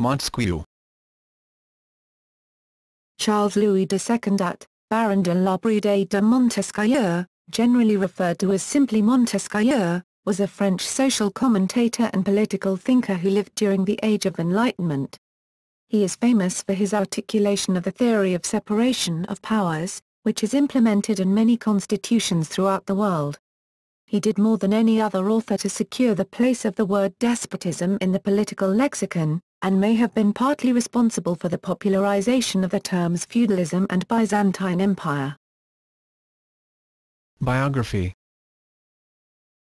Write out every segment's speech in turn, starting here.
Montesquieu. Charles Louis de Secondat, Baron de la Brède de Montesquieu, generally referred to as simply Montesquieu, was a French social commentator and political thinker who lived during the Age of Enlightenment. He is famous for his articulation of the theory of separation of powers, which is implemented in many constitutions throughout the world. He did more than any other author to secure the place of the word despotism in the political lexicon, and may have been partly responsible for the popularization of the terms feudalism and Byzantine Empire. Biography.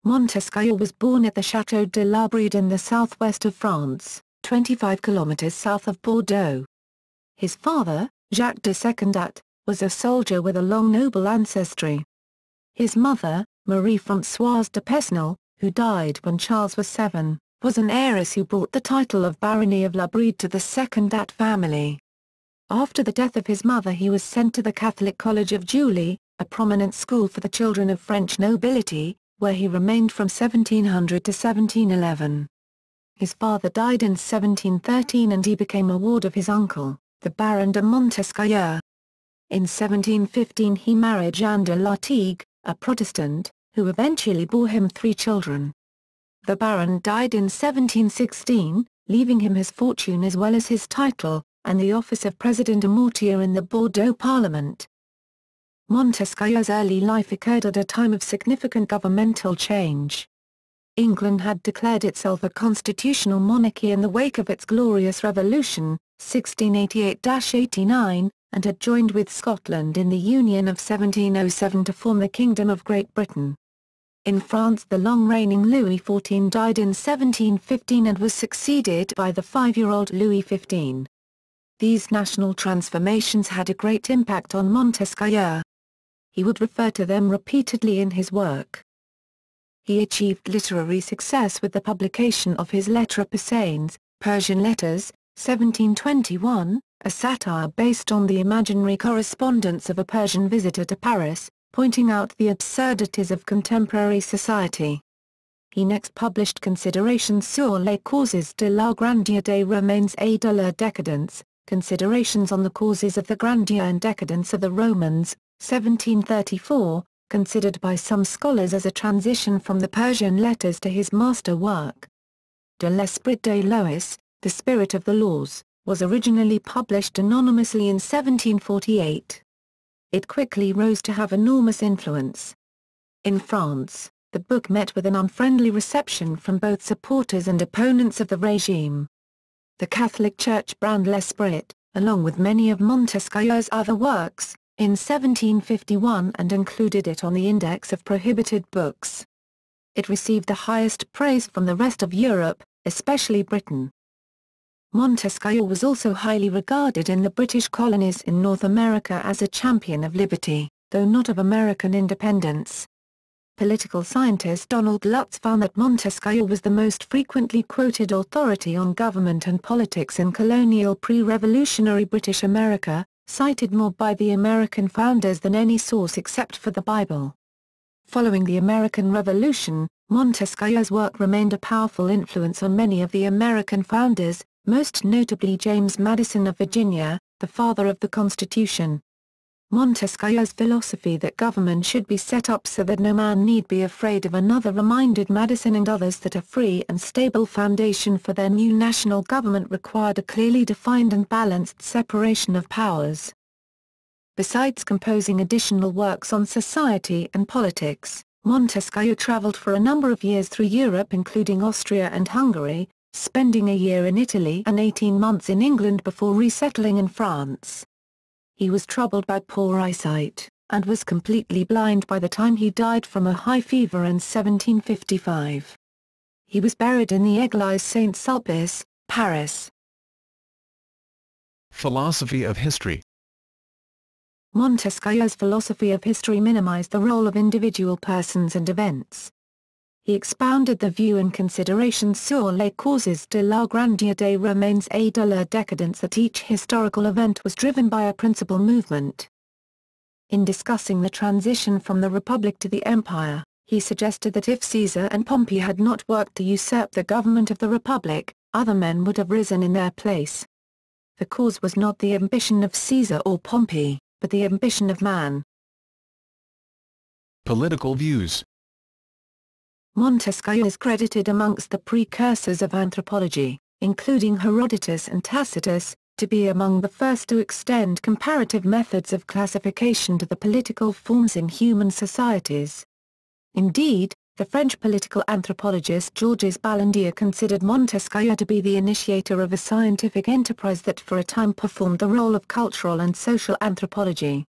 Montesquieu was born at the Château de la Brède in the southwest of France, 25 kilometers south of Bordeaux. His father, Jacques de Secondat, was a soldier with a long noble ancestry. His mother, Marie-Françoise de Pesnel, who died when Charles was 7, was an heiress who brought the title of Barony of La Brède to the Secondat family. After the death of his mother he was sent to the Catholic College of Juilly, a prominent school for the children of French nobility, where he remained from 1700 to 1711. His father died in 1713 and he became a ward of his uncle, the Baron de Montesquieu. In 1715 he married Jeanne de Lartigue, a Protestant, who eventually bore him 3 children. The Baron died in 1716, leaving him his fortune as well as his title, and the office of President de Mortier in the Bordeaux Parliament. Montesquieu's early life occurred at a time of significant governmental change. England had declared itself a constitutional monarchy in the wake of its Glorious Revolution, 1688-89, and had joined with Scotland in the Union of 1707 to form the Kingdom of Great Britain. In France the long-reigning Louis XIV died in 1715 and was succeeded by the 5-year-old Louis XV. These national transformations had a great impact on Montesquieu. He would refer to them repeatedly in his work. He achieved literary success with the publication of his Lettres Persanes, Persian Letters, 1721, a satire based on the imaginary correspondence of a Persian visitor to Paris, pointing out the absurdities of contemporary society. He next published Considerations sur les causes de la grandeur des Romains et de la décadence, Considerations on the causes of the grandeur and decadence of the Romans, 1734, considered by some scholars as a transition from the Persian letters to his master work. De l'esprit des lois, The Spirit of the Laws, was originally published anonymously in 1748. It quickly rose to have enormous influence. In France, the book met with an unfriendly reception from both supporters and opponents of the regime. The Catholic Church banned L'Esprit, along with many of Montesquieu's other works, in 1751 and included it on the Index of Prohibited Books. It received the highest praise from the rest of Europe, especially Britain. Montesquieu was also highly regarded in the British colonies in North America as a champion of liberty, though not of American independence. Political scientist Donald Lutz found that Montesquieu was the most frequently quoted authority on government and politics in colonial pre-revolutionary British America, cited more by the American founders than any source except for the Bible. Following the American Revolution, Montesquieu's work remained a powerful influence on many of the American founders, most notably James Madison of Virginia, the father of the Constitution. Montesquieu's philosophy that government should be set up so that no man need be afraid of another reminded Madison and others that a free and stable foundation for their new national government required a clearly defined and balanced separation of powers. Besides composing additional works on society and politics, Montesquieu traveled for a number of years through Europe including Austria and Hungary, spending a year in Italy and 18 months in England before resettling in France. He was troubled by poor eyesight, and was completely blind by the time he died from a high fever in 1755. He was buried in the Église Saint-Sulpice, Paris. Philosophy of history. Montesquieu's philosophy of history minimized the role of individual persons and events. He expounded the view in Considerations sur les causes de la grandeur des Romains et de la décadence that each historical event was driven by a principal movement. In discussing the transition from the Republic to the Empire, he suggested that if Caesar and Pompey had not worked to usurp the government of the Republic, other men would have risen in their place. The cause was not the ambition of Caesar or Pompey, but the ambition of man. Political views. Montesquieu is credited amongst the precursors of anthropology, including Herodotus and Tacitus, to be among the first to extend comparative methods of classification to the political forms in human societies. Indeed, the French political anthropologist Georges Ballandier considered Montesquieu to be the initiator of a scientific enterprise that for a time performed the role of cultural and social anthropology.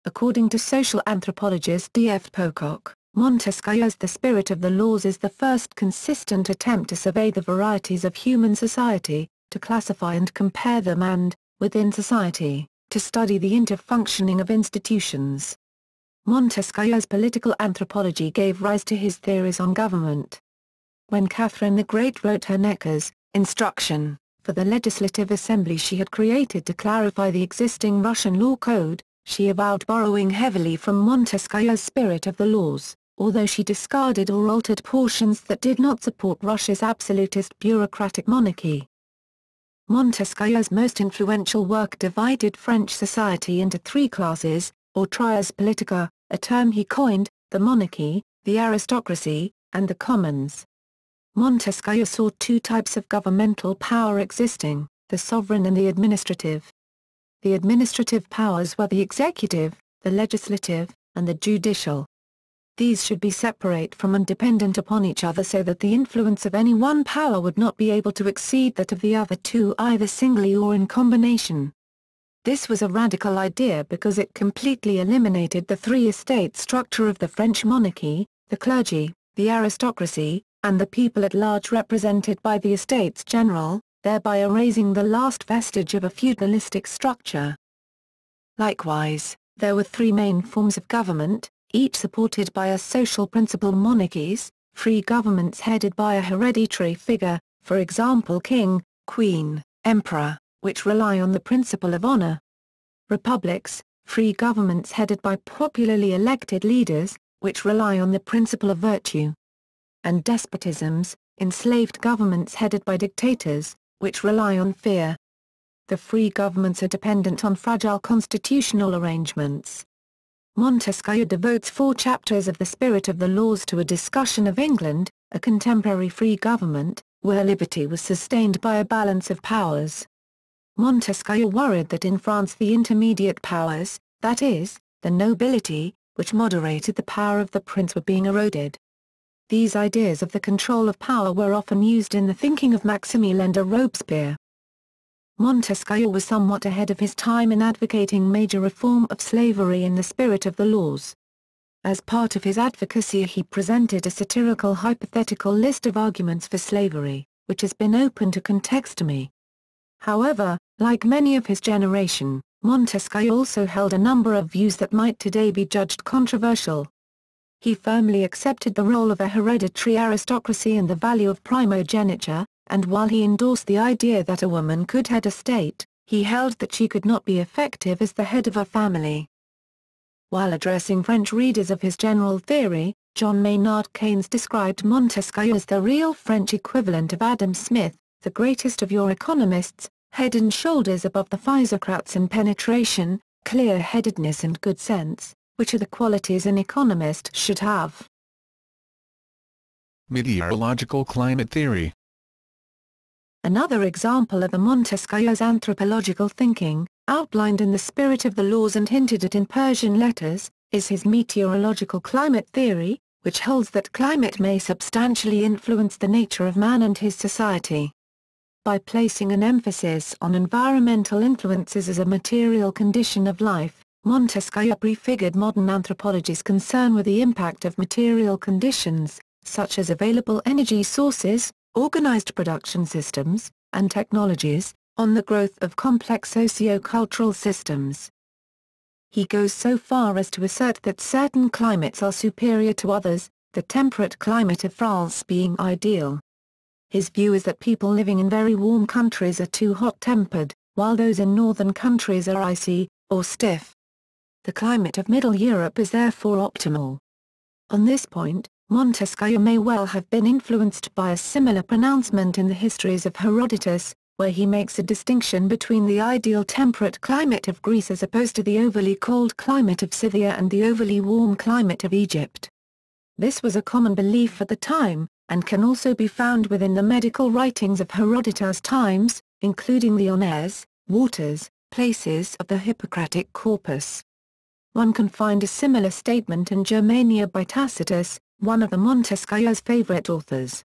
According to social anthropologist D. F. Pocock, Montesquieu's The Spirit of the Laws is the first consistent attempt to survey the varieties of human society, to classify and compare them and, within society, to study the interfunctioning of institutions. Montesquieu's political anthropology gave rise to his theories on government. When Catherine the Great wrote her Necker's Instruction for the Legislative Assembly she had created to clarify the existing Russian law code, she avowed borrowing heavily from Montesquieu's Spirit of the Laws, although she discarded or altered portions that did not support Russia's absolutist bureaucratic monarchy. Montesquieu's most influential work divided French society into three classes, or trias politica, a term he coined, the monarchy, the aristocracy, and the commons. Montesquieu saw two types of governmental power existing, the sovereign and the administrative. The administrative powers were the executive, the legislative, and the judicial. These should be separate from and dependent upon each other so that the influence of any one power would not be able to exceed that of the other two either singly or in combination. This was a radical idea because it completely eliminated the three-estate structure of the French monarchy, the clergy, the aristocracy, and the people at large represented by the Estates General, thereby erasing the last vestige of a feudalistic structure. Likewise, there were three main forms of government, each supported by a social principle: monarchies, free governments headed by a hereditary figure, for example king, queen, emperor, which rely on the principle of honor; republics, free governments headed by popularly elected leaders, which rely on the principle of virtue; and despotisms, enslaved governments headed by dictators, which rely on fear. The free governments are dependent on fragile constitutional arrangements. Montesquieu devotes 4 chapters of The Spirit of the Laws to a discussion of England, a contemporary free government, where liberty was sustained by a balance of powers. Montesquieu worried that in France the intermediate powers, that is, the nobility, which moderated the power of the prince, were being eroded. These ideas of the control of power were often used in the thinking of Maximilien de Robespierre. Montesquieu was somewhat ahead of his time in advocating major reform of slavery in The Spirit of the Laws. As part of his advocacy he presented a satirical hypothetical list of arguments for slavery, which has been open to contextomy. However, like many of his generation, Montesquieu also held a number of views that might today be judged controversial. He firmly accepted the role of a hereditary aristocracy and the value of primogeniture, and while he endorsed the idea that a woman could head a state, he held that she could not be effective as the head of a family. While addressing French readers of his general theory, John Maynard Keynes described Montesquieu as the real French equivalent of Adam Smith, the greatest of your economists, head and shoulders above the physiocrats in penetration, clear-headedness and good sense, which are the qualities an economist should have. Meteorological climate theory. Another example of the Montesquieu's anthropological thinking, outlined in The Spirit of the Laws and hinted at in Persian letters, is his meteorological climate theory, which holds that climate may substantially influence the nature of man and his society. By placing an emphasis on environmental influences as a material condition of life, Montesquieu prefigured modern anthropology's concern with the impact of material conditions, such as available energy sources, organized production systems, and technologies, on the growth of complex socio-cultural systems. He goes so far as to assert that certain climates are superior to others, the temperate climate of France being ideal. His view is that people living in very warm countries are too hot-tempered, while those in northern countries are icy, or stiff. The climate of Middle Europe is therefore optimal. On this point, Montesquieu may well have been influenced by a similar pronouncement in the histories of Herodotus, where he makes a distinction between the ideal temperate climate of Greece as opposed to the overly cold climate of Scythia and the overly warm climate of Egypt. This was a common belief at the time, and can also be found within the medical writings of Herodotus' times, including the Onaires, waters, places of the Hippocratic corpus. One can find a similar statement in Germania by Tacitus, one of the Montesquieu's favorite authors.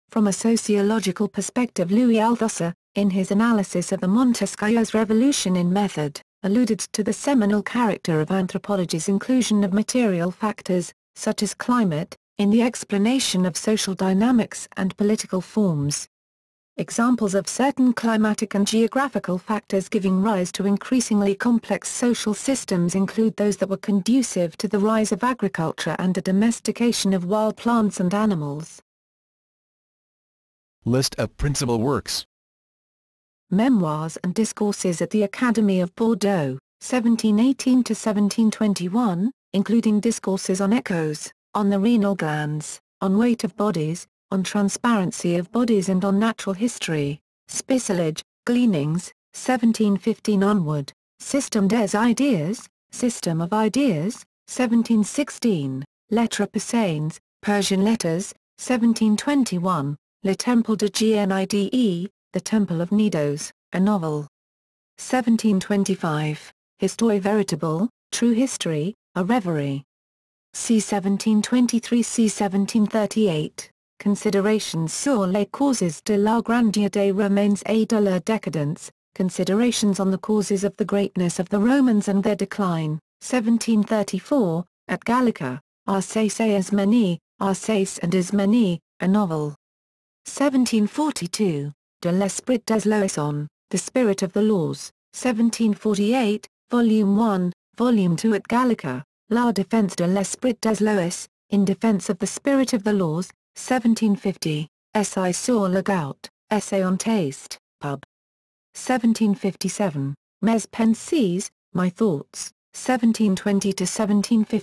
From a sociological perspective, Louis Althusser, in his analysis of the Montesquieu's revolution in method, alluded to the seminal character of anthropology's inclusion of material factors, such as climate, in the explanation of social dynamics and political forms. Examples of certain climatic and geographical factors giving rise to increasingly complex social systems include those that were conducive to the rise of agriculture and the domestication of wild plants and animals. List of principal works. Memoirs and Discourses at the Academy of Bordeaux, 1718–1721, including discourses on echoes, on the renal glands, on weight of bodies, on transparency of bodies and on natural history. Spicillage, Gleanings, 1715 onward. Système des idées, System of Ideas, 1716. Lettres persanes, Persian Letters, 1721. Le Temple de Gnide, The Temple of Cnidos, a novel. 1725. Histoire véritable, True History, a Reverie. c. 1723 c. 1738. Considerations sur les causes de la grandeur des Romains et de leur décadence, Considerations on the causes of the greatness of the Romans and their decline, 1734, at Gallica, Arsace et Ismenie, Arsace and Ismenie, a novel. 1742, De l'esprit des lois, The Spirit of the Laws, 1748, Volume 1, Volume 2 at Gallica, La défense de l'esprit des lois, In Defense of the Spirit of the Laws, 1750, Essai sur le goût, Essay on Taste, Pub. 1757, Mes Pensées, My Thoughts, 1720–1750,